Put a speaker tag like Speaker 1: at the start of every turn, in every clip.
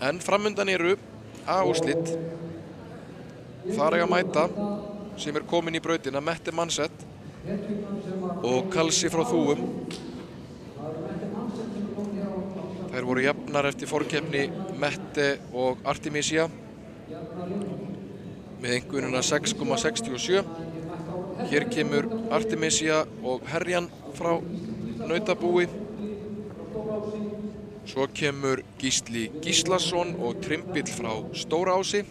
Speaker 1: En framundan eru A-úrslit. Þar eiga að mæta sem komin í brautina Mette Mannseth og Kalsi frá Þúum. Þær voru jafnar eftir forkeppni Mette og Artemisia með einkunnina 6,67. Hér kemur Artemisia og Herjan frá Nautabúi. Svo kemur Gísli Gíslason og Trimbill frá Stóraási.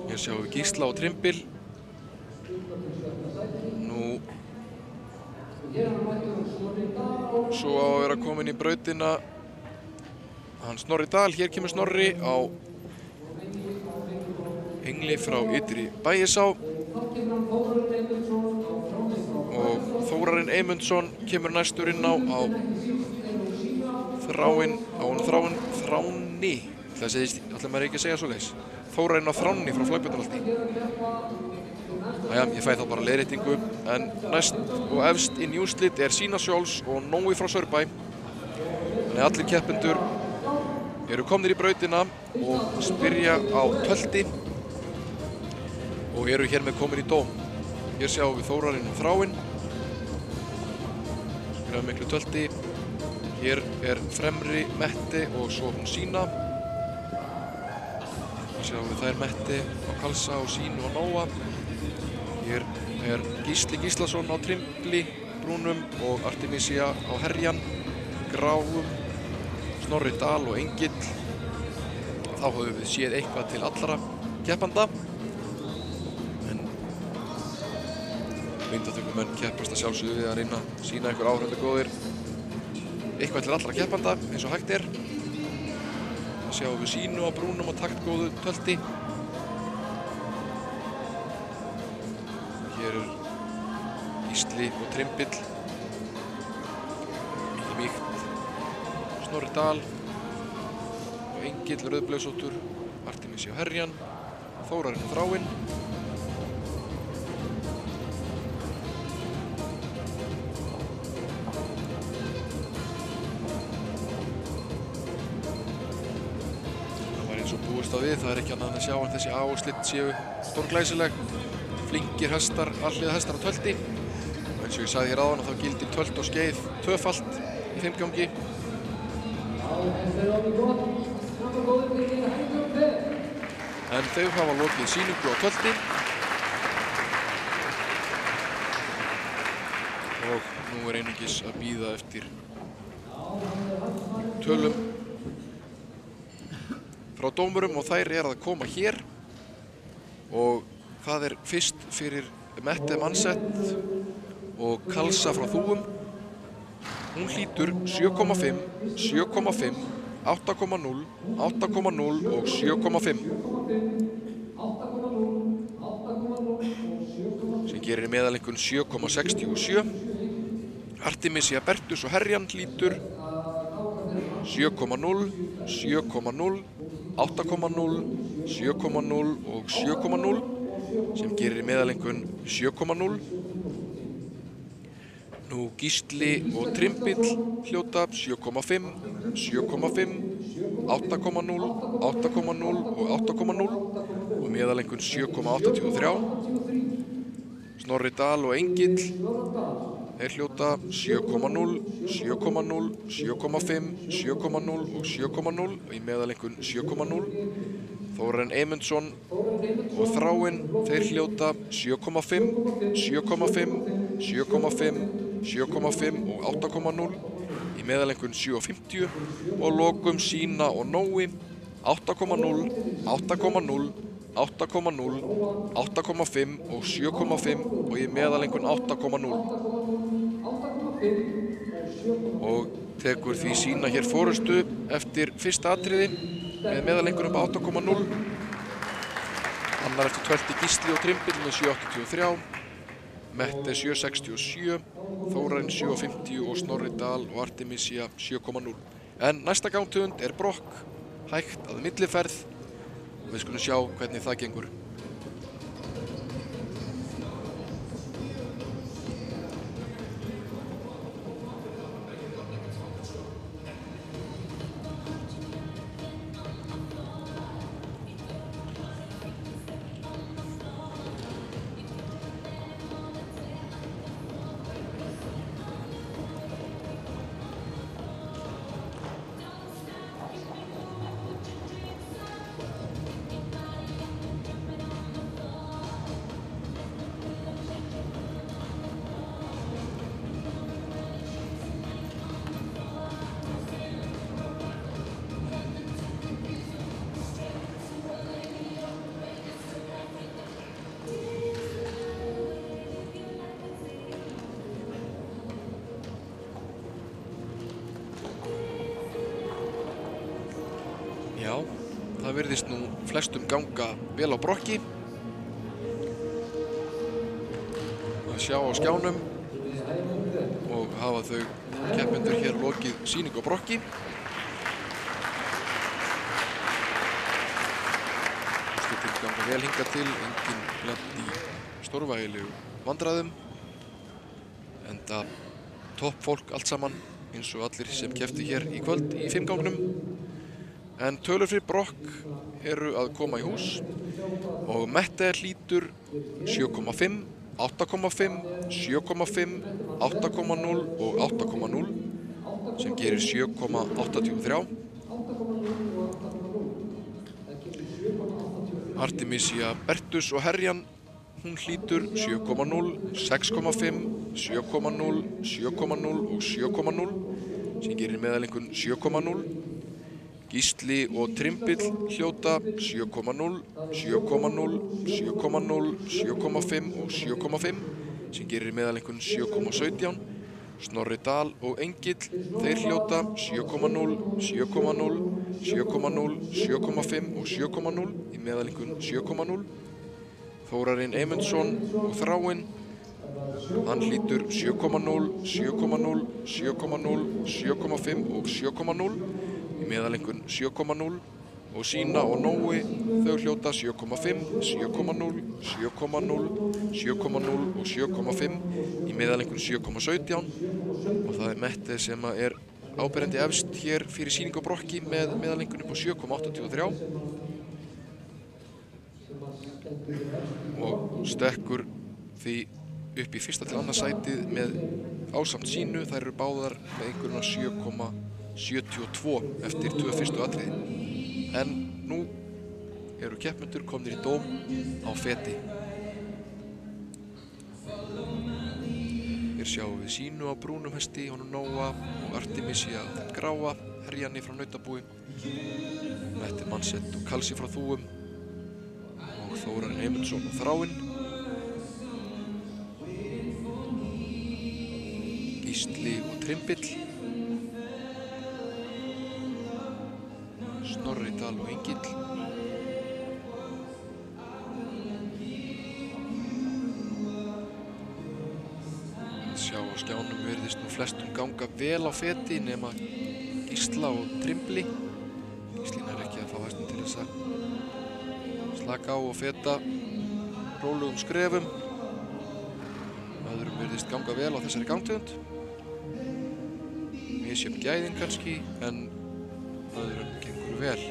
Speaker 1: Hér sjáum við Gísla og Trimbill. Nú svo á að vera komin í brautina hann Snorri Dahl. Hér kemur Snorri á Engli frá Ytri Bægisá og Þórarinn Eymundsson kemur næstur inn á Þráni. Ætla maður ekki að segja svoleiðis. Þórarinn á Þráni frá Flagbjörnarholti. Jæja, ég fæ þá bara leiðréttingu. En næst og efst inn í úrslit er Sína Sjóls og Nói frá Saurbæ. Þannig að allir keppendur eru komnir í brautina og spyrja á tölti og eru hér með komin í dóm. Hér sjáum við Þórarinn og Þráinn. Spyrja miklu tölti. Hér er fremri Mette og svo hún Sína. Hér sjáum við þær Mette á Kalsa og Sínu og Nóa. Hér er Gísli Gíslason á Trimbli brúnum og Artemisia á Herjan gráum, Snorri Dahl og Engill. Þá höfum við séð eitthvað til allra keppanda. En myndatökumenn keppast að sjálfsögðu við að reyna að sýna einhver áhörðu góðir eitthvað til allra keppanda eins og hægt er. Það sjáum við Sínu á brúnum og taktgóðu tölti. Hér er Gísli og Trimbill. Mikið mýkt. Snorri Dahl og Engill rauðblauðsóttur, Artemisia og Herjan, Þórarinn og Þráinn. Það var eins og búist á við, það er ekki annað en að sjá en þessi A-úrslit séu stórglæsileg. Flinkir hestar, alliða hestar á tölti. Eins og ég sagði hér áðan að þá gildir tölt og skeið tvöfalt í þeim gangi. En þau hafa lokið sýningu á tölti. Og nú er einungis að bíða eftir tölum frá dómurum og þær er að koma hér. Og það er fyrst fyrir Mette Mannseth og Kalsa frá Þúum. Hún hlýtur 7,5, 7,5, 8,0, 8,0 og 7,5. Sem gerir meðaleinkunn 7,67. Artemisia Bertus og Herjan hlýtur 7,0, 7,0, 8,0, 7,0 og 7,0. Sem gerir meðaleinkunn 7,0. Nú Gísli og Trimbill hljóta 7,5, 7,5, 8,0, 8,0 og 8,0 og meðaleinkunn 7,83. Snorri Dahl og Engill hljóta 7,0, 7,0, 7,5, 7,0 og 7,0 og í meðaleinkunn 7,0. Þórarinn Eymundsson og Þráinn hljóta 7,5, 7,5, 7,5, 7,5 og 8,0 í meðaleinkunn 7,50 og lokum Sína og Nói 8,0, 8,0, 8,0, 8,5 og 7,5 og í meðaleinkunn 8,0. Og tekur því Sína hér forystu eftir fyrsta atriði með meðaleinkunn upp á 8,0. Annar eftir tölti Gísli og Trimbill með 7,83. Mette 7,67, Þórarinn 7,50 og Snorri Dahl og Artemisia 7,0. En næsta gangtegund er brokk, hægt að milliferð og við skulum sjá hvernig það gengur. það virðist nú flestum ganga vel á brokki. Að sjá á skjánum og hafa þau keppendur hér lokið sýningu á brokki. Úrslitin ganga vel hingað til, enginn lent í stórvægilegu vandræðum, enda topp fólk allt saman eins og allir sem kepptu hér í kvöld í 5 gangnum. En tölufri brokk eru að koma í hús og Mette hlýtur 7,5, 8,5, 7,5, 8,0 og 8,0 sem gerir 7,83. Artemisia Bertus og Herjan, hún hlýtur 7,0, 6,5, 7,0, 7,0 og 7,0 sem gerir meðalengun 7,0. Gísli og Trimbill hljóta 7,0, 7,0, 7,0, 7,5 og 7,5 sem gerir meðalengun 7,17. Snorri Dahl og Engill, þeir hljóta 7,0, 7,0, 7,0, 7,5 og 7,0 í meðalengun 7,0. Þórarinn Eymundsson og Þráinn, hann hlýtur 7,0, 7,0, 7,0, 7,5 og 7,0 í meðalengun 7,0 og Sína og Nói, þau hljóta 7,5, 7,0, 7,0, 7,0 og 7,5 í meðalengun 7,17 og það er Mette sem er áberandi efst hér fyrir sýningu á brokki með meðalengun upp á 7,83 og stekkur því upp í fyrsta til annað sætið með ásamt sínu. Þær eru báðar með einhverjum 7,72 eftir 2 fyrstu atriði. En nú eru keppendur komnir í dóm á feti. Hér sjáum við Sínu á brúnum hesti, honum Nóa og Artemisia gráa, Herjanni frá Nautabúi, Mette Mannsett og Kalsi frá Þúum og Þórarinn Eymundsson og Þráinn. Gísli og Trimbill, Snorri Dahl og Engill, sjá á skjánum virðist nú flestum ganga vel á feti nema Gísla og Trimbli. Gíslín er ekki að fá hestin til þess að slaka á og feta rólugum skrefum. Öðrum virðist ganga vel á þessari gangtegund. Misjöfn gæðin kannski, en öðrum gengur vel.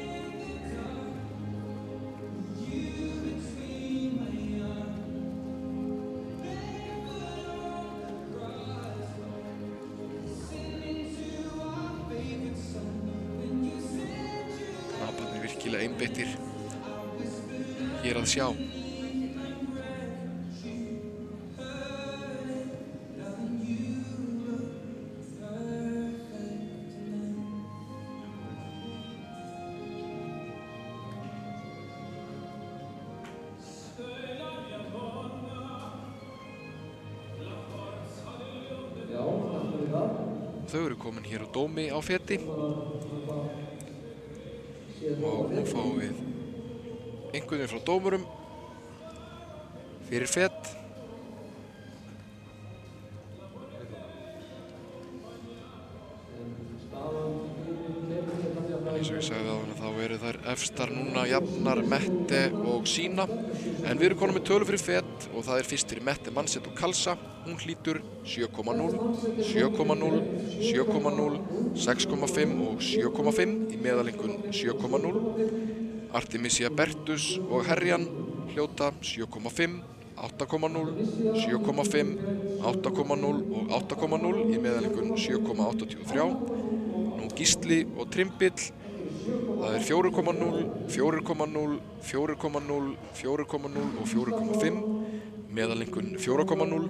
Speaker 1: Knaparnir virkilega einbeittir hér að sjá. Þau eru komin hér á dómi á feti og nú fáum við einhvern frá dómurum fyrir fet. Eins og ég sagði áðan, þá eru þær efstar núna jafnar Mette og Sína, en við erum konum með tölu fyrir fet og það er fyrst fyrir Mette Mannsett og Kalsa. Hún hlýtur 7,0, 7,0, 7,0, 6,5 og 7,5 í meðalengun 7,0. Artemisia Bertus og Herjan hljóta 7,5, 8,0, 7,5, 8,0 og 8,0 í meðalengun 7,83. Nú Gísli og Trimbill, það er 4,0, 4,0, 4,0, 4,0 og 4,5, meðalengun 4,0.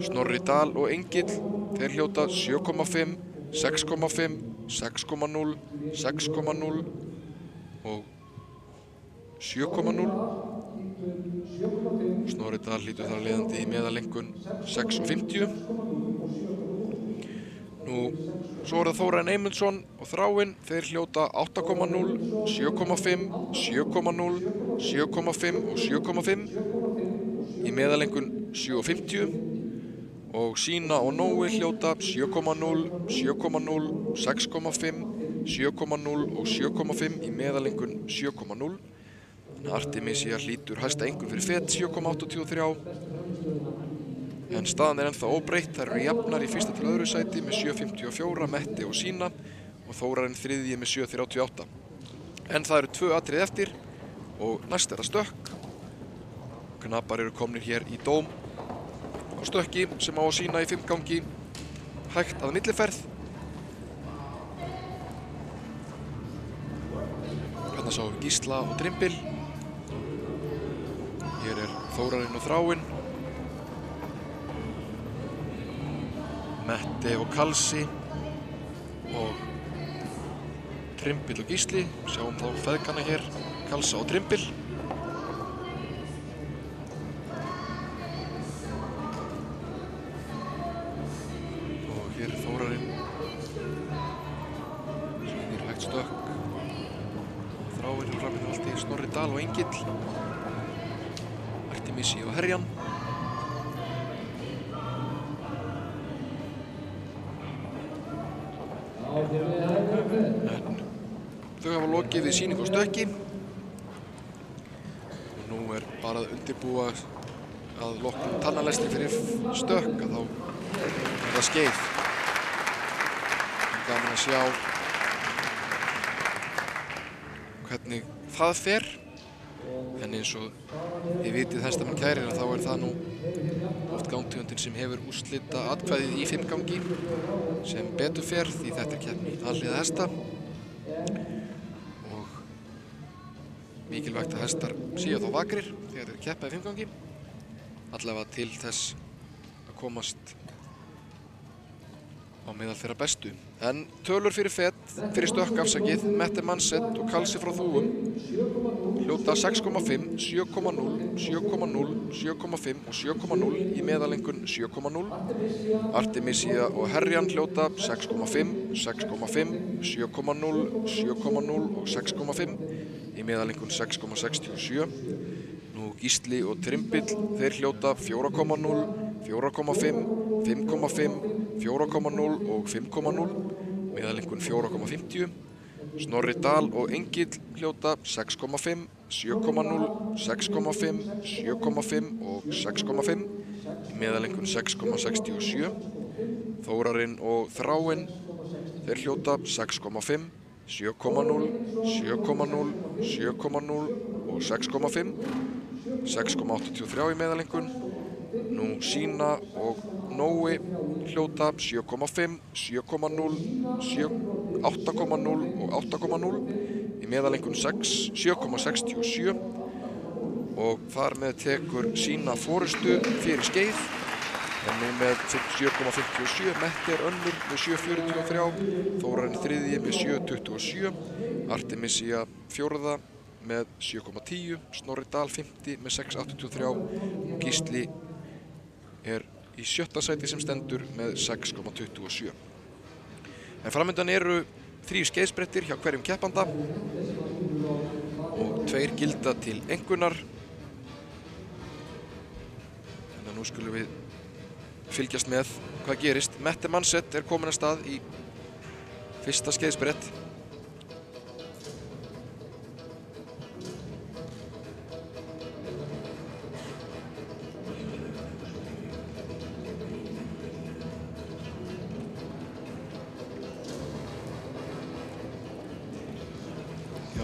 Speaker 1: Snorri Dahl og Engill, þeir hljóta 7,5, 6,5, 6,0, 6,0 og 7,0. Snorri Dahl hlýtur þar leiðandi í meðalengun 6,50. Nú Svo það Þórarinn Eymundsson og Þráinn, þeir hljóta 8,0, 7,5, 7,0, 7,5 og 7,5 í meðalengun 7,50 og Sína og Nói hljóta 7,0, 7,0, 6,5, 7,0 og 7,5 í meðalengun 7,0. Þannig að Artemisia hlýtur hæsta einkunn fyrir Fet 7,83. En staðan ennþá óbreytt, þær eru jafnar í fyrsta til öðru sæti með 7,54, Metti og Sína og Þórarinn þriðji með 7,38. En það eru 2 atriði eftir og næst það stökk. Knapar eru komnir hér í dóm á stökki sem á að sýna í 5 gangi hægt að milliferð. Hérna sáum við Gísla og Trimbil. Hér Þórarinn og Þráinn. Metti og Kalsi og Trimbil og Gísli. Sjáum þá feðgana hér, Kalsa og Trimbil. Og hér Þórarinn. Sýnir hægt stökk. Þráinn framinn allt í Snorri Dal og Engill. Artemisia og Herjan. En þau hafa lokið við sýningu á stökki og nú bara að undirbúa að loknum tannalestri fyrir stökk að þá það skeið. Gaman að sjá hvernig það fer, en eins og þið vitið hestamenn kærir að þá það nú oft gangtegundin sem hefur úrslita atkvæðið í 5 gangi sem betur fer því þetta keppni alliða hesta og mikilvægt að hestar séu þá vakrir þegar þeir keppa í 5 gangi allavega til þess að komast á meðal þeirra bestu. En tölur fyrir Fet, fyrir stökk afsakið, Mette Manset og Kalsi frá Þúfum hljóta 6,5, 7,0, 7,0, 7,5 og 7,0 í meðalengun 7,0. Artemisia og Herjan hljóta 6,5, 6,5, 7,0, 7,0 og 6,5 í meðalengun 6,67. Nú Gísli og Trimbil, þeir hljóta 4,0, 4,5, 5,5, 4,0 og 5,0, meðalengun 4,50. Snorri Dal og Engill hljóta 6,5, 7,0, 6,5, 7,5 og 6,5, meðalengun 6,67. Þórarinn og Þráinn, þeir hljóta 6,5, 7,0, 7,0, 7,0 og 6,5, 6,83 í meðalengun. Nú Sína og Nói hljóta 7,5, 7,0, 8,0 og 8,0 í meðalengun 7,67 og þar með tekur Sína forystu fyrir skeið en nú með 7,57. Metti önnur með 7,43, Þórarinn þriðji með 7,27, Artemisia fjórða með 7,10, Snorri Dal 5. með 6,83 og Gísli í 7. sæti sem stendur með 6,27. En framöndan eru 3 skeiðsprettir hjá hverjum keppanda og 2 gilda til einkunnar. Þannig að nú skulum við fylgjast með hvað gerist. Mette Manset komin að stað í fyrsta skeiðsprett.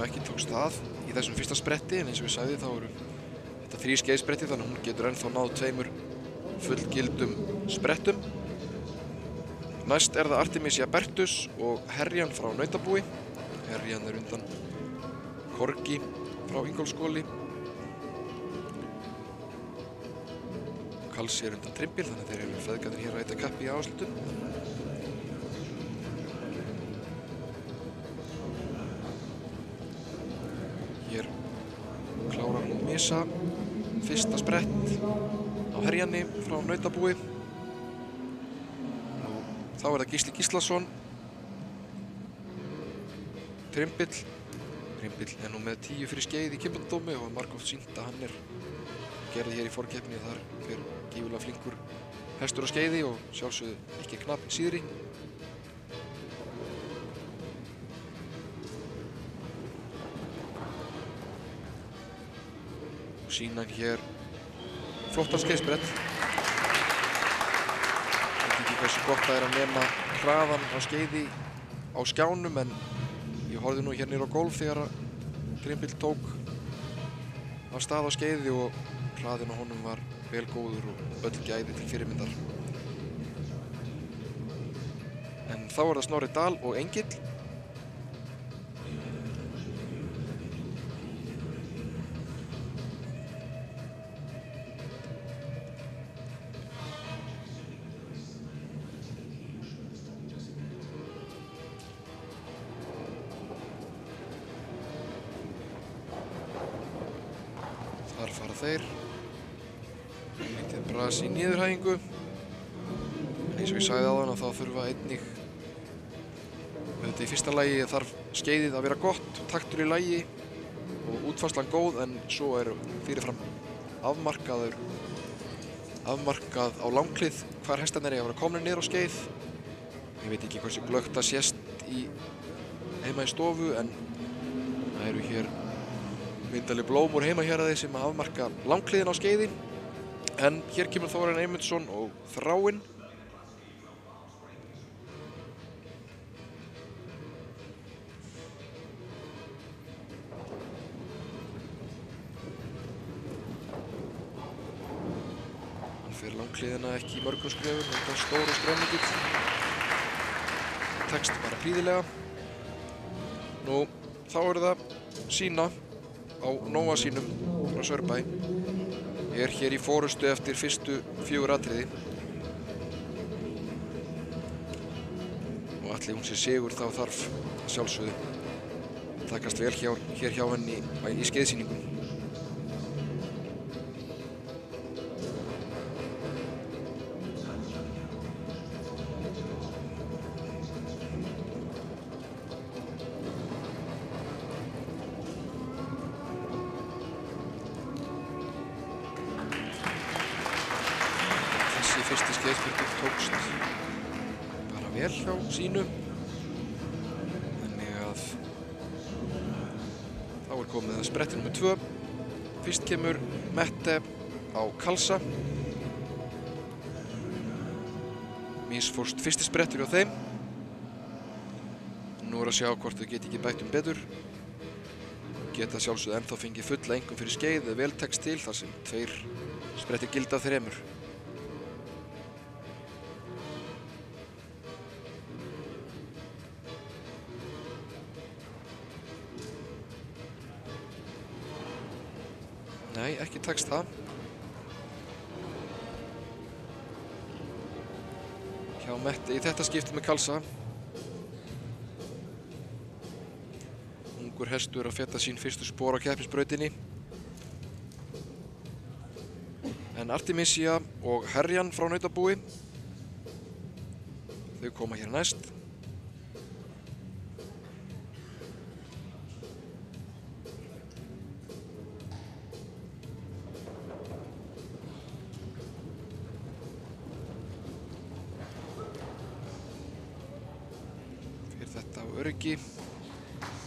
Speaker 1: Ekki tókst það í þessum fyrsta spretti en eins og ég sagði þá eru þetta 3 skeiðspretti þannig að hún getur ennþá náð 2 fullgildum sprettum. Næst það Artemisia Bertus og Herjan frá Nautabúi. Herjan undan Korgi frá Ingólfsskóli. Kalsi undan Trimbil þannig að þeir eru feðgarnir hér að æta kappi í áslutum. Hér klárar hún Misa fyrsta sprett á Herjanni frá Nautabúi. Nú Þá er það Gísli Gíslason, Trimbill. Trimbill er nú með 10 fyrir skeið í kynbundadómi og margoft sýnt að hann gerði hér í forkeppni þar fyrir gífurlega flinkur hestur á skeiði og sjálfsögðu ekki knapp síðri. Og sýna hann hér flottan skeiðsbrett. Ég veit ekki hversu gott það að nema hraðan á skeiði á skjánum, en ég horfði nú hér niður á gólf þegar Trimbill tók af stað á skeiði og hraðinn á honum var vel góður og öll gæði til fyrirmyndar. En þá er það Snorri Dahl og Engill. Þar fara þeir. Lítið bras í niðurhæfingu. En eins og ég sagði áðan að þá þurfa einnig, auðvitað í fyrsta lagi þarf skeiðið að vera gott, taktur í lagi og útfærslan góð, en svo er fyrirfram afmarkað á langhlið hvar hestarnir eiga að vera komnir niður á skeið. Ég veit ekki hversu glöggt það sést heima í stofu, en það eru hér myndarleg blóm úr heimahéraði sem að afmarka langhliðin á skeiði. En hér kemur Þórarinn Eymundsson og Þráinn. Hann fer langhliðina ekki í mörgum skrefum, þetta er stór og skrefningill. Tekst bara prýðilega. Nú, þá er það Sína á Nóa sínum frá Saurbæ. Er hér í forystu eftir fyrstu 4 atriði. Og ætli hún sé sigur þá þarf að sjálfsögðu takast vel hér hjá henni í skeiðsýningum. Fyrsti skeiðsbyrgur tókst bara vel hjá Sínu. Þannig að þá er komið að spretti nr. 2. Fyrst kemur Mette á Kalsa. Misfórst fyrsti sprettur hjá þeim. Nú er að sjá hvort þau geti ekki bætt betur. Geta sjálfsögðu ennþá fengið fulla einkunn fyrir skeið eða vel tekst til þar sem 2 sprettir gilda af 3. Nei, ekki tekst það. Hjá Mette í þetta skipti með Kalsa. Ungur hestur að feta sín fyrstu spor á keppnisbrautinni. En Artemisia og Herjan frá Nautabúi, þau koma hér næst. Þetta á öryggi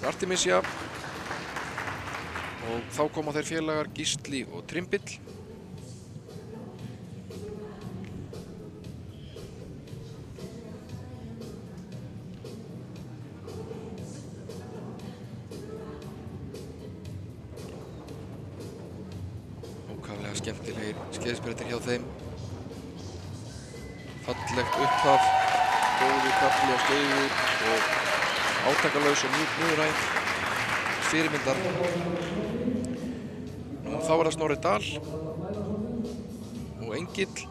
Speaker 1: Artemisia og þá koma þeir félagar Gísli og Trimbill. Ókaflega skemmtilegir skeiðsbrettir hjá þeim. Fallegt upphaf, góður kafli á skeiði og átakalaus og mjúk niðurhæð fyrirmyndar. Nú þá er það Snorri Dahl og Engill.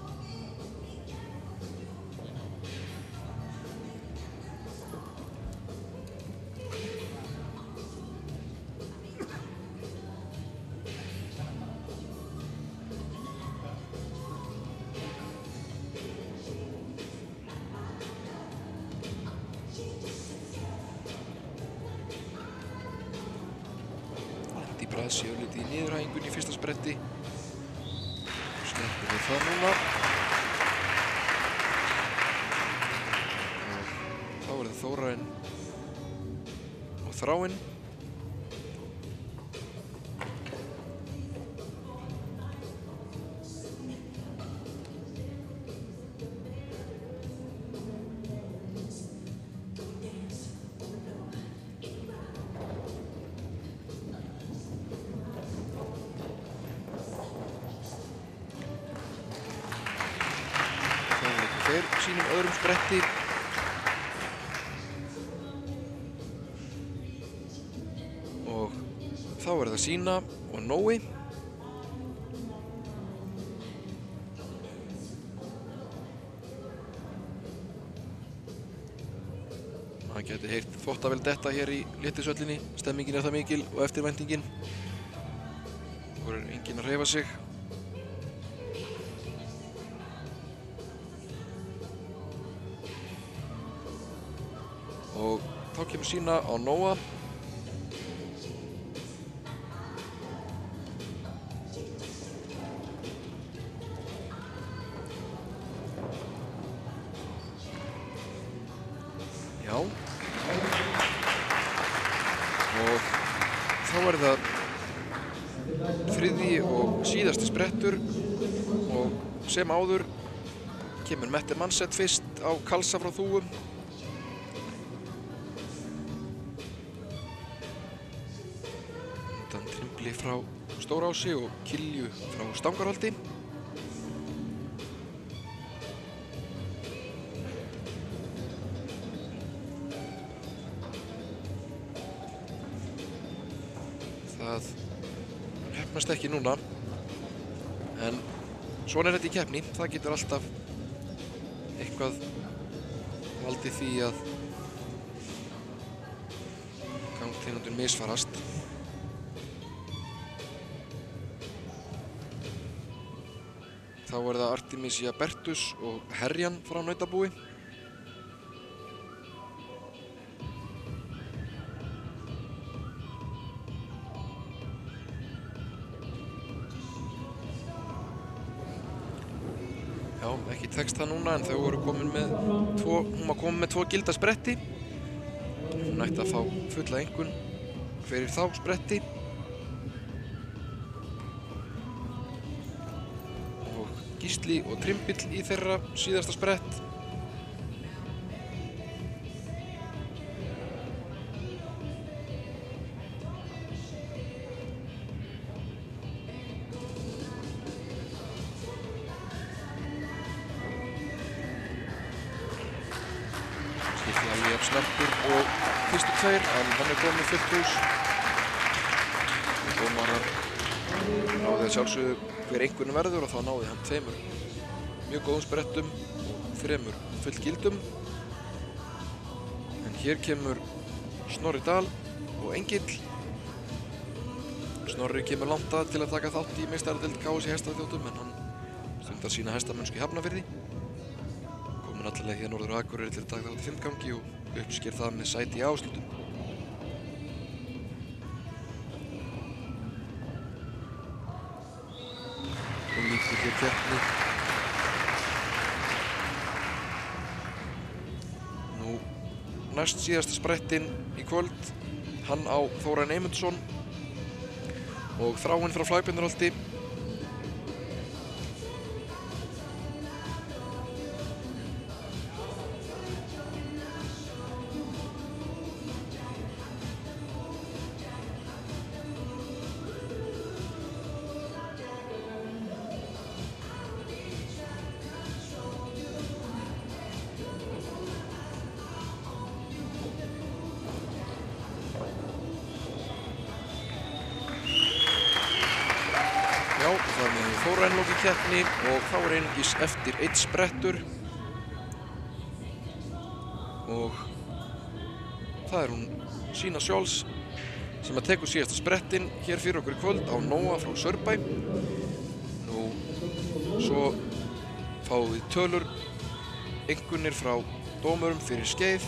Speaker 1: það sé örlítið í niðurhæfingunni í fyrsta spretti. Sleppur við það núna. Og þá er það Þórarinn og Þráinn. Þeir sínum öðrum spretti. Og þá er það Sína og Nói. Maður geti heyrt þvottavél detta hér í Léttisvöllinni. Stemmingin er það mikil og eftirvæntingin. Það er enginn að hreyfa sig. Og þá kemur Sína á Nóa. Já. Og þá er það þriðji og síðasti sprettur og sem áður kemur Mette Mannseth fyrst á Kalsa frá Þúfum. Trimbli frá Stórási og Kilju frá Stangarholti. Það heppnast ekki núna, en svona er þetta í keppni. Það getur alltaf eitthvað valdið því að gangtegundir misfarast. Þá er það Artemisia Bertus og Herjan frá Nautabúi. Já, ekki tekst það núna, en þau voru komin með hún var komin með 2 gilda spretti. Hún ætti að fá fulla einkunn fyrir þá spretti. Gísli og Trimbill í þeirra síðasta sprett. Skipti alveg jafn snöggtur og fyrstu 2, en hann er kominn með fullt hús. Dómarar náði að sjálfsögðu hver einhvern verður og þá náði hann 2 mjög góðum sprettum og 3 fullgildum. En hér kemur Snorri Dahl og Engill. Snorri kemur langt að til að taka þátt í meistaradeild KSÍ hestaþjóðum, en hann stundar sína hestamennsku í Hafnarfirði. Kominn alla leið hér norður á Akureyri til að taka þátt í 5 gangi og uppsker það með sæti í áslutum. Hér keppni. Nú, næst síðasta sprettinn í kvöld, hann á Þórarinn Eymundsson og Þráinn frá Flækbjarnarholti. Já, það er Þórarinn lokið keppni og þá er einungis eftir 1 sprettur. Og það er hún Sína sjálfs sem að tekur síðasta sprettinn hér fyrir okkur í kvöld á Nóa frá Saurbæ. Nú, svo fáum við tölur, einkunnir frá dómurum fyrir skeið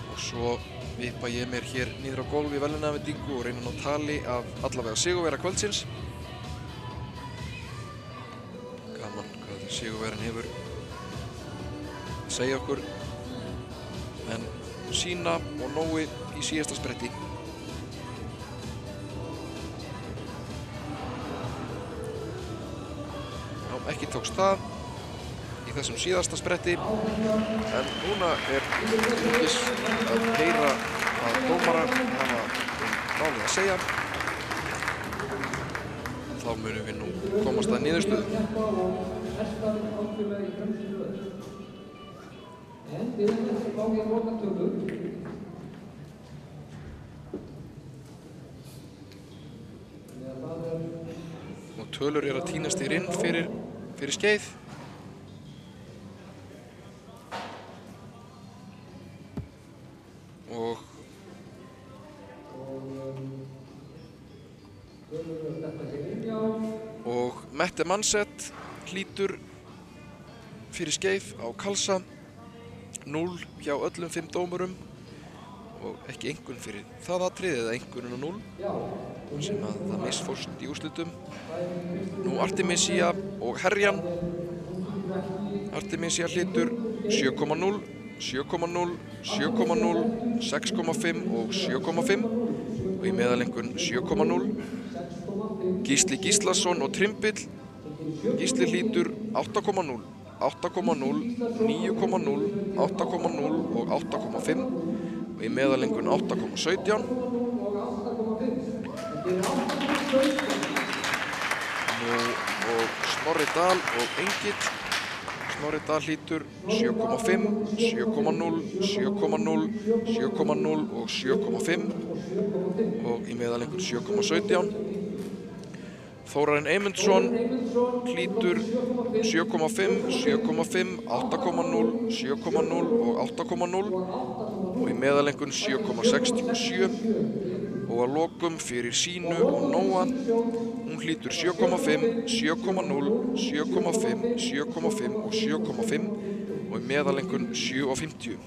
Speaker 1: og svo vippa ég mér hér niður á gólf í verðlaunaafhendingu og reyna að ná tali af allavega sigurvegara kvöldsins. Gaman hvað sigurvegaran hefur að segja okkur. En Sína og Nói í síðasta spretti. Já, ekki tókst það í þessum síðasta spretti, en núna er ríkis að heyra að dómarar hafa málið að segja. Þá munum við nú komast að niðurstöðu. Og tölur eru að tínast hér inn fyrir skeið. Og Mette Mannseth hlýtur fyrir skeið á Kalsa, 0 hjá öllum 5 dómurum og ekki einkunn fyrir það atriði eða einkunninn á 0 sem að það misfórst í úrslitum. Nú Artemisia og Herjan. Artemisia hlýtur 7,0, 7,0, 7,0, 6,5 og 7,5 og í meðalengun 7,0. Gísli Gíslason og Trimbill. Gísli hlýtur 8,0, 8,0, 9,0, 8,0 og 8,5 og í meðalengun 8,17. Nú og Snorri Dahl og Engill. Snorri Dahl hlýtur 7,5, 7,0, 7,0, 7,0 og 7,5 og í meðalengun 7,17. Þórarinn Eymundsson hlýtur 7,5, 7,5, 8,0, 7,0 og 8,0 og í meðalengun 7,67 og að lokum fyrir Sínu og Nóa. Hún hlýtur 7,5, 7,0, 7,5, 7,5 og 7,5 og í meðalengun 7,50.